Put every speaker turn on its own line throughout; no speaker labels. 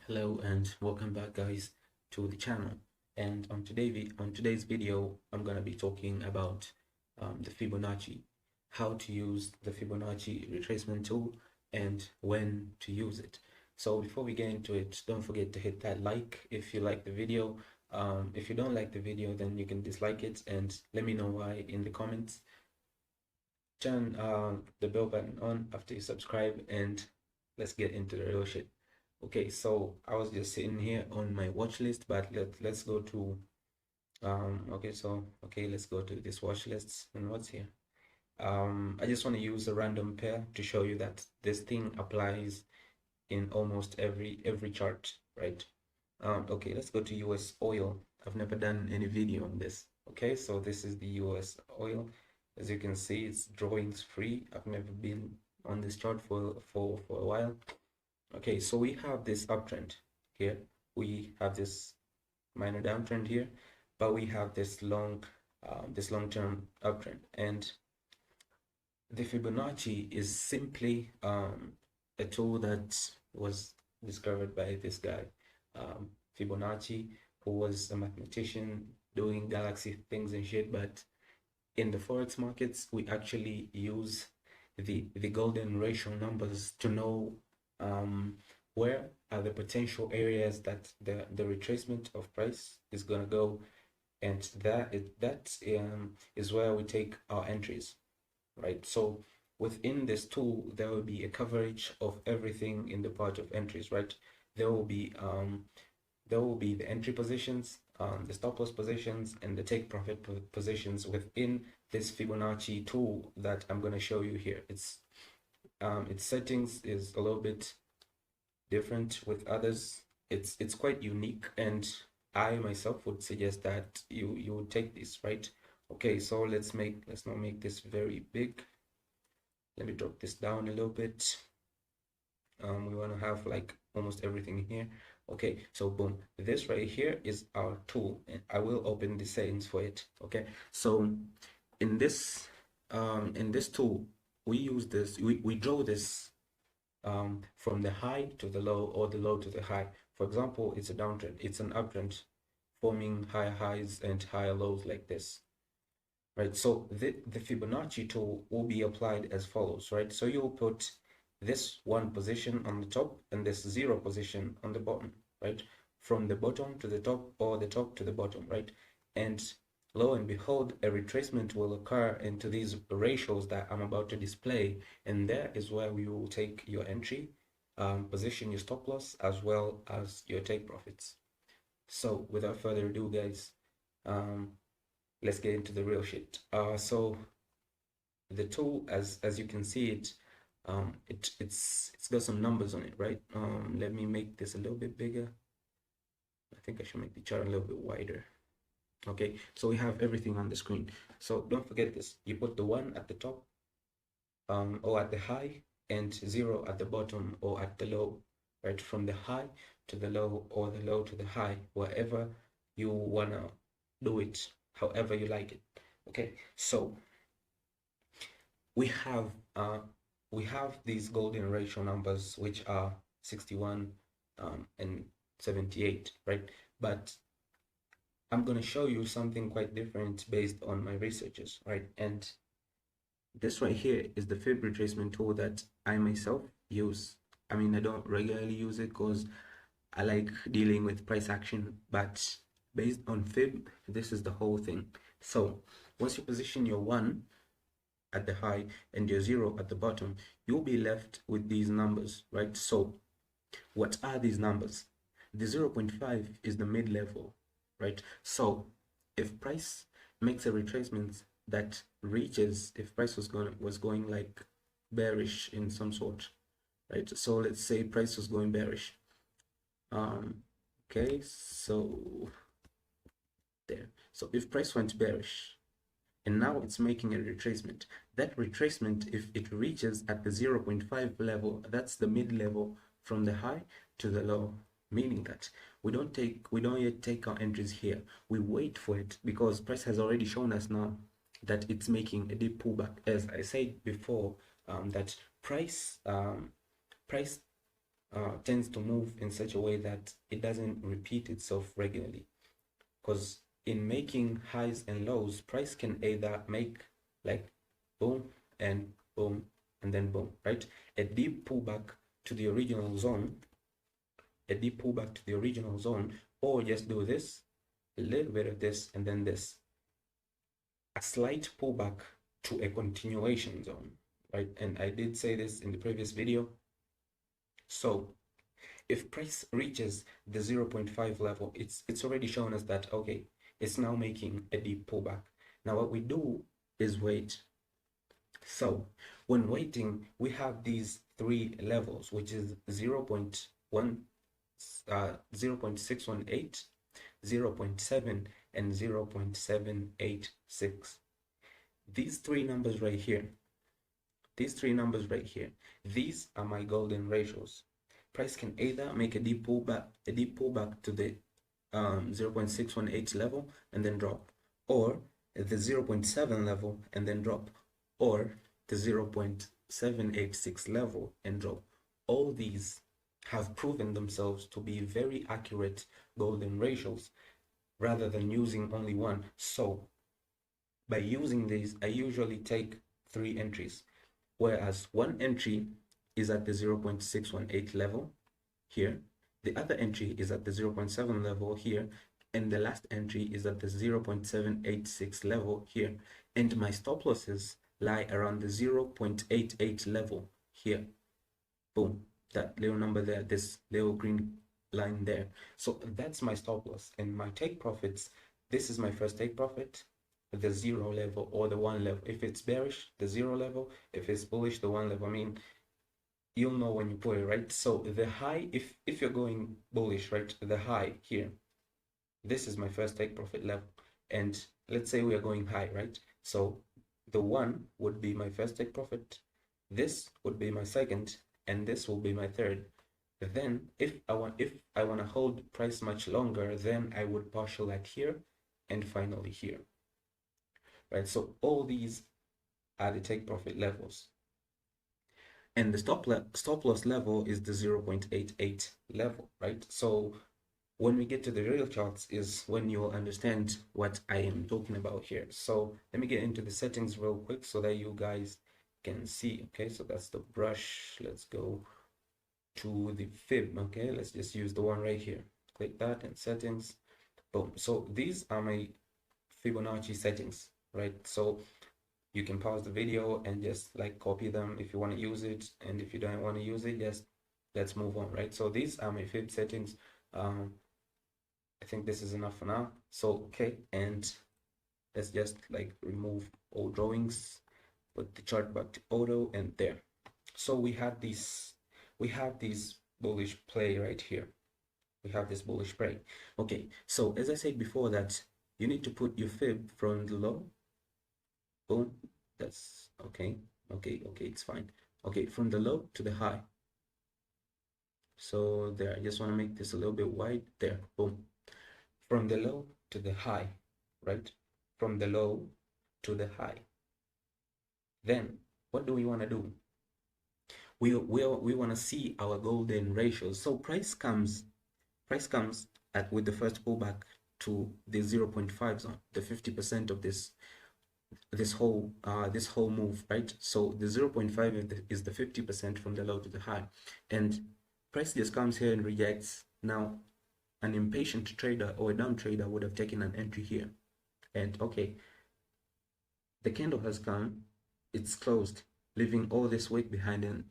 Hello and welcome back, guys, to the channel. And on today's video, I'm gonna be talking about the Fibonacci, how to use the Fibonacci retracement tool, and when to use it. So before we get into it, don't forget to hit that like if you like the video. If you don't like the video, then you can dislike it and let me know why in the comments. Turn the bell button on after you subscribe, and let's get into the real shit. Okay, so I was just sitting here on my watch list, but let's go to let's go to this watch list and what's here. I just want to use a random pair to show you that this thing applies in almost every chart, right? Okay, let's go to US oil. I've never done any video on this. Okay, so this is the US oil. As you can see, it's drawings free. I've never been on this chart for a while. Okay, so we have this uptrend here. We have this minor downtrend here, but we have this long-term uptrend. And the Fibonacci is simply a tool that was discovered by this guy, Fibonacci, who was a mathematician doing galaxy things and shit. But in the forex markets, we actually use the golden ratio numbers to know where are the potential areas that the retracement of price is going to go, and that is where we take our entries, right? So within this tool, there will be a coverage of everything in the part of entries, right? There will be the entry positions, the stop loss positions, and the take profit positions within this Fibonacci tool that I'm going to show you here. Its settings is a little bit different with others. It's quite unique, and I myself would suggest that you would take this, right? Okay, so let's not make this very big. Let me drop this down a little bit. We want to have like almost everything here. Okay, so boom, this right here is our tool, and I will open the settings for it. Okay, so in this tool, we use this, we draw this from the high to the low, or the low to the high. For example, it's a downtrend, it's an uptrend, forming higher highs and higher lows like this, right? So the Fibonacci tool will be applied as follows, right? So you'll put this one position on the top and this zero position on the bottom, right? From the bottom to the top, or the top to the bottom, right? And lo and behold, a retracement will occur into these ratios that I'm about to display, and there is where we will take your entry, position your stop loss, as well as your take profits. So without further ado, guys, let's get into the real shit. So the tool, as you can see it, it's got some numbers on it, right? Let me make this a little bit bigger. I think I should make the chart a little bit wider. Okay, so we have everything on the screen. So don't forget this. You put the 1 at the top, or at the high, and 0 at the bottom or at the low, right? From the high to the low, or the low to the high, wherever you wanna do it, however you like it. Okay, so we have these golden ratio numbers, which are 61 and 78, right? But I'm going to show you something quite different based on my researches, right? And this right here is the fib retracement tool that I myself use. I mean, I don't regularly use it because I like dealing with price action, but based on fib, this is the whole thing. So once you position your 1 at the high and your 0 at the bottom, you'll be left with these numbers, right? So what are these numbers? The 0.5 is the mid-level, right? So if price makes a retracement that reaches, if price was going like bearish in some sort, right? So let's say price was going bearish. Okay, so there. So if price went bearish, and now it's making a retracement, that retracement, if it reaches at the 0.5 level, that's the mid-level from the high to the low, meaning that we don't yet take our entries here. We wait for it, because price has already shown us now that it's making a deep pullback. As I said before, that price tends to move in such a way that it doesn't repeat itself regularly. Because in making highs and lows, price can either make like boom and then boom, right? A deep pullback to the original zone, or just do this, a little bit of this, and then this. A slight pullback to a continuation zone, right? And I did say this in the previous video. So if price reaches the 0.5 level, it's already shown us that, okay, it's now making a deep pullback. Now what we do is wait. So when waiting, we have these three levels, which is 0.1, 0.618, 0.7, and 0.786. These three numbers right here, these are my golden ratios. Price can either make a deep pullback to the 0.618 level and then drop, or the 0.7 level and then drop, or the 0.786 level and drop. All these have proven themselves to be very accurate golden ratios rather than using only one. So by using these, I usually take 3 entries, whereas one entry is at the 0.618 level here, the other entry is at the 0.7 level here, and the last entry is at the 0.786 level here, and my stop losses lie around the 0.88 level here. Boom, that little number there, this little green line there. So that's my stop loss. And my take profits, this is my first take profit, the 0 level or the 1 level. If it's bearish, the 0 level. If it's bullish, the 1 level. I mean, you'll know when you put it, right? So the high, if you're going bullish, right, the high here, this is my first take profit level. And let's say we are going high, right? So the 1 would be my first take profit, this would be my second, and this will be my third. Then if I want to hold price much longer, then I would partial at here and finally here, right? So all these are the take profit levels, and the stop loss level is the 0.88 level, right? So when we get to the real charts is when you will understand what I am talking about here. So let me get into the settings real quick so that you guys can see. Okay, so that's the brush. Let's go to the fib. Okay, let's just use the one right here. Click that and settings. Boom. So these are my Fibonacci settings, right? So you can pause the video and just like copy them if you want to use it, and if you don't want to use it, just let's move on, right? So these are my fib settings. I think this is enough for now. So okay, and let's just like remove all drawings, put the chart back to auto, and there. So we have this bullish play right here. We have this bullish play. Okay, so as I said before, that you need to put your fib from the low. Boom, that's okay, it's fine. Okay, from the low to the high. So there, I just want to make this a little bit wide there. Boom. From the low to the high, right? From the low to the high. Then what do we want to do? We want to see our golden ratios. So price comes with the first pullback to the 0.5 zone, the 50% of this whole move, right? So the 0.5 is the 50% from the low to the high, and price just comes here and rejects. Now an impatient trader or a dumb trader would have taken an entry here, and okay, the candle has come, it's closed, leaving all this weight behind, and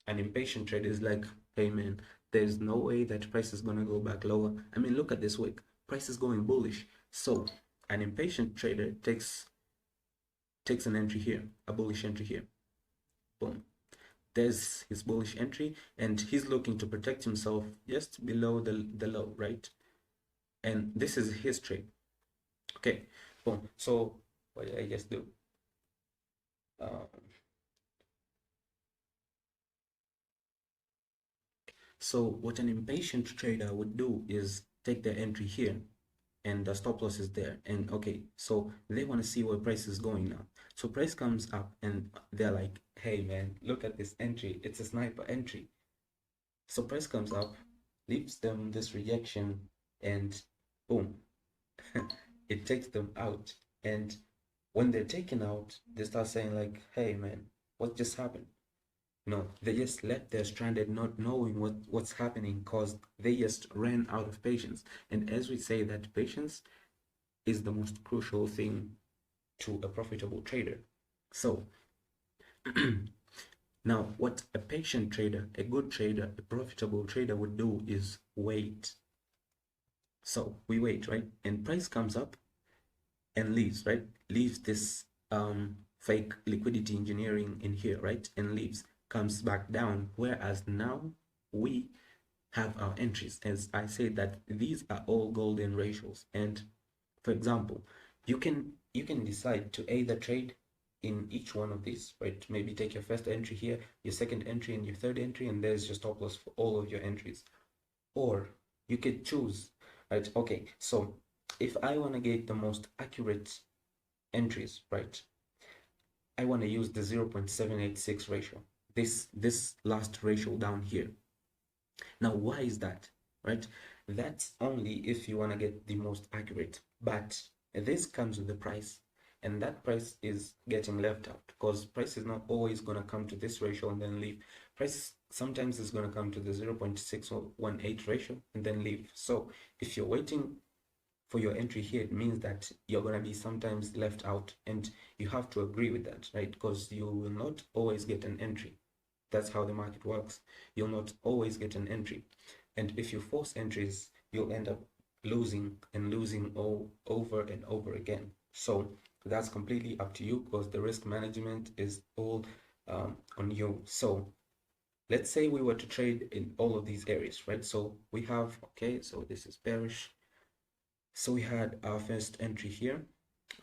an impatient trader is like, hey man, there's no way that price is gonna go back lower. I mean, look at this wick, price is going bullish. So an impatient trader takes an entry here, a bullish entry here. Boom, there's his bullish entry, and he's looking to protect himself just below the low, right? And this is his trade. Okay, boom. So what did I just do? So what an impatient trader would do is take their entry here, and the stop loss is there, and okay, so they want to see where price is going now. So price comes up and they're like, hey man, look at this entry, it's a sniper entry. So price comes up, leaves them this rejection, and boom, it takes them out. And when they're taken out, they start saying like, hey man, what just happened? No, they just left there stranded, not knowing what's happening, because they just ran out of patience. And as we say, that patience is the most crucial thing to a profitable trader. So now what a patient trader, a good trader, a profitable trader would do is wait. So we wait, right? And price comes up and leaves, right? Leaves this fake liquidity engineering in here, right? And leaves, comes back down. Whereas now we have our entries. As I said, that these are all golden ratios. And for example, you can decide to either trade in each one of these, right? Maybe take your first entry here, your second entry, and your third entry, and there's your stop loss for all of your entries. Or you could choose, right? Okay, so if I want to get the most accurate entries, right, I want to use the 0.786 ratio, this last ratio down here. Now, why is that, right? That's only if you want to get the most accurate, but this comes with the price, and that price is getting left out, because price is not always going to come to this ratio and then leave. Price sometimes is going to come to the 0.618 ratio and then leave. So if you're waiting for your entry here, it means that you're going to be sometimes left out, and you have to agree with that, right? Because you will not always get an entry. That's how the market works. You'll not always get an entry, and if you force entries, you'll end up losing and losing all over and over again. So that's completely up to you, because the risk management is all on you. So let's say we were to trade in all of these areas, right? So we have, okay, so this is bearish. So we had our first entry here,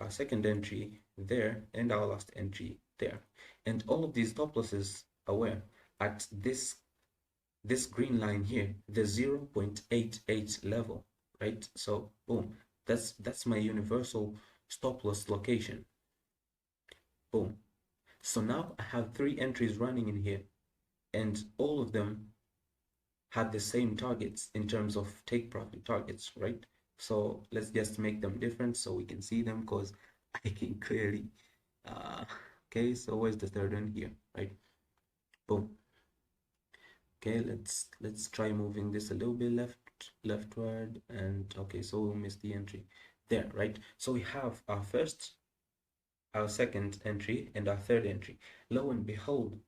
our second entry there, and our last entry there. And all of these stop losses are where? At this green line here, the 0.88 level, right? So boom, that's my universal stop loss location. Boom. So now I have 3 entries running in here, and all of them had the same targets in terms of take profit targets, right? So let's just make them different so we can see them, because I can clearly okay, so where's the third one? Here, right? Boom. Okay, let's try moving this a little bit leftward, and okay, so we'll miss the entry there, right? So we have our first, our second entry, and our third entry. Lo and behold,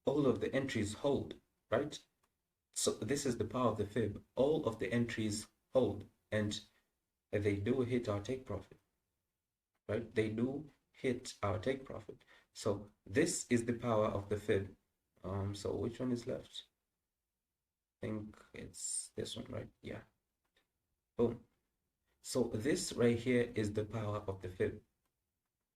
all of the entries hold, right? So this is the power of the fib. All of the entries hold, and they do hit our take profit, right? They do hit our take profit. So this is the power of the fib. So which one is left? I think it's this one, right? Yeah. Boom. So this right here is the power of the fib.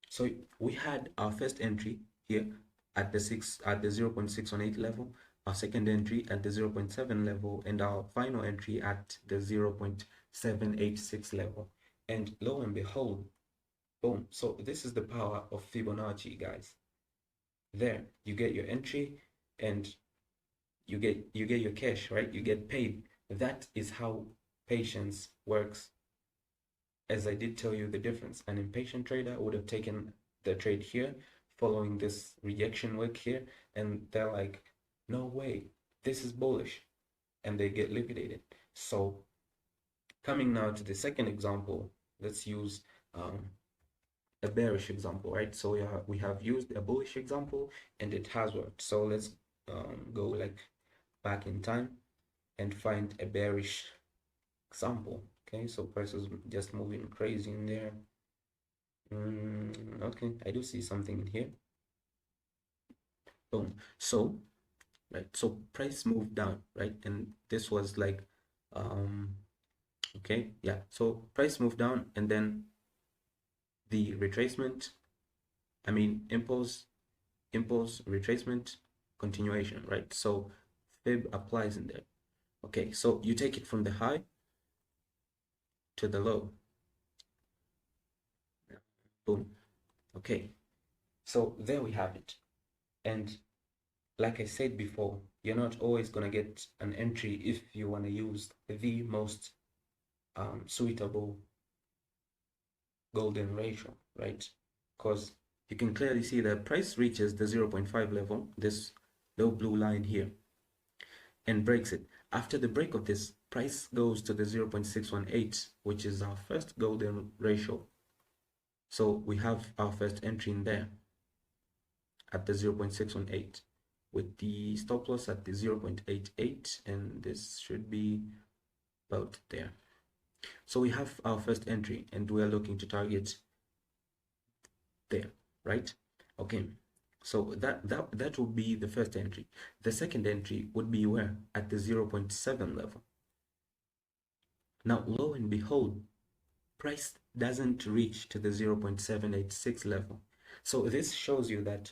So we had our first entry here at the 0.618 level, our second entry at the 0.7 level, and our final entry at the 0.786 level. And lo and behold, boom. So this is the power of Fibonacci, guys. There, you get your entry, and you get your cash, right? You get paid. That is how patience works. As I did tell you the difference, an impatient trader would have taken the trade here, following this rejection wick here, and they're like, no way, this is bullish, and they get liquidated. So coming now to the second example, let's use a bearish example, right? So we have used a bullish example, and it has worked. So let's go like back in time and find a bearish example. Okay, so price is just moving crazy in there. Okay, I do see something in here. Boom. So right, so price moved down, right? And this was like okay, yeah, so price moved down, and then the retracement, I mean impulse, retracement, continuation, right? So fib applies in there. Okay, so you take it from the high to the low. Boom. Okay, so there we have it. And like I said before, you're not always going to get an entry if you want to use the most suitable golden ratio, right? Because you can clearly see that price reaches the 0.5 level, this low blue line here, and breaks it. After the break of this, price goes to the 0.618, which is our first golden ratio. So we have our first entry in there at the 0.618 with the stop loss at the 0.88, and this should be about there. So we have our first entry and we are looking to target there, right? Okay, so that would be the first entry. The second entry would be where? At the 0.7 level. Now, lo and behold, price doesn't reach to the 0.786 level. So this shows you that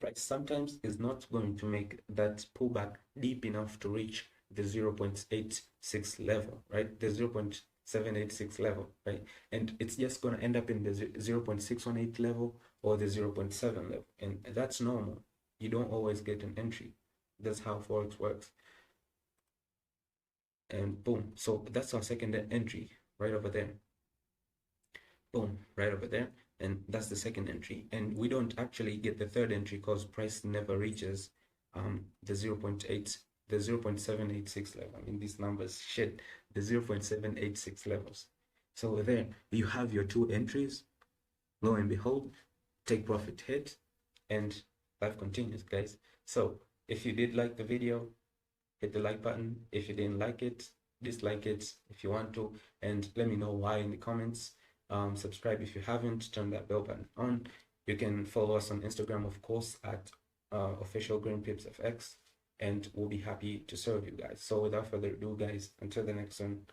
price sometimes is not going to make that pullback deep enough to reach the 0.86 level, right? The 0.786 level, right? And it's just going to end up in the 0.618 level or the 0.7 level. And that's normal. You don't always get an entry. That's how Forex works. And boom. So that's our second entry right over there. Boom, right over there. And that's the second entry. And we don't actually get the third entry because price never reaches the 0.786 level. I mean, these numbers, shit, the 0.786 levels. So there you have your two entries. Lo and behold, take profit hit, and life continues, guys. So if you did like the video, hit the like button. If you didn't like it, dislike it if you want to, and let me know why in the comments. Subscribe if you haven't, turn that bell button on. You can follow us on Instagram, of course, at official GreenPipsFX, and we'll be happy to serve you guys. So without further ado, guys, until the next one,